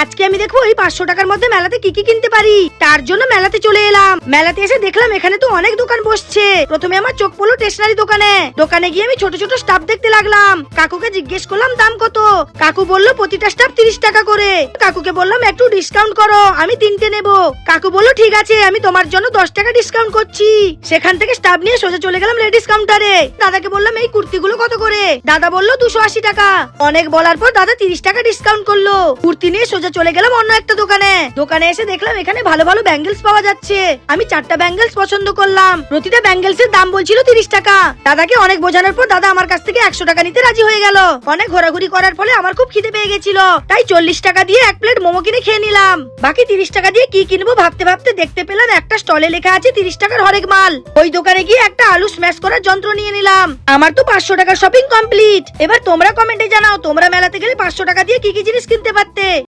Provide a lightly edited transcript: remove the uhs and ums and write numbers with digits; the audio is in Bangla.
আজকে আমি দেখবো এই 500 টাকার মধ্যে মেলাতে কি কি কিনতে পারি। তার জন্য মেলাতে চলে এলাম। মেলাতে এসে দেখলাম এখানে তো অনেক দোকান বসছে। প্রথমে আমার চোখ পড়লো স্টেশনারি দোকানে গিয়ে আমি ছোট ছোট স্টাফ দেখতে লাগলাম। কাকুকে জিজ্ঞেস করলাম দাম কত। কাকু বললো প্রতিটা স্টাফ 30 টাকা করে। কাকুকে বললাম একটু ডিসকাউন্ট করো, আমি 3টে নেবো। কাকু বললো ঠিক আছে, আমি তোমার জন্য 10 টাকা ডিসকাউন্ট করছি। সেখান থেকে স্টাফ নিয়ে সোজা চলে গেলাম লেডিস কাউন্টারে। দাদাকে বললাম এই কুর্তিগুলো কত করে। দাদা বললো 280 টাকা। অনেক বলার পর দাদা 30 টাকা ডিসকাউন্ট করলো। কুর্তি নিয়ে সোজা চলে গেলাম অন্য একটা দোকানে এসে দেখলাম এখানে ভালো ভালো ব্যাঙ্গেলস পাওয়া যাচ্ছে। আমি 4টা ব্যাঙ্গেলস পছন্দ করলাম। প্রতিটা ব্যাঙ্গেলসের দাম বলছিল 30 টাকা। দাদাকে অনেক বোঝানোর পর দাদা আমার কাছ থেকে 100 টাকা নিতে রাজি হয়ে গেল। অনেক ঘোরাঘুরি করার ফলে আমার খুব খিদে পেয়ে গেছিল, তাই 40 টাকা দিয়ে 1 প্লেট মোমো কিনে খেয়ে নিলাম। বাকি 30 টাকা দিয়ে কি কিনবো ভাবতে ভাবতে দেখতে পেলাম একটা স্টলে লেখা আছে 30 টাকার হরেক মাল। ওই দোকানে গিয়ে একটা আলু স্ম্যাশ করার যন্ত্র নিয়ে নিলাম। আমার তো 500 টাকার শপিং কমপ্লিট। এবার তোমরা কমেন্টে জানাও তোমরা মেলাতে গেলে 500 টাকা দিয়ে কি কি জিনিস কিনতে পারতে।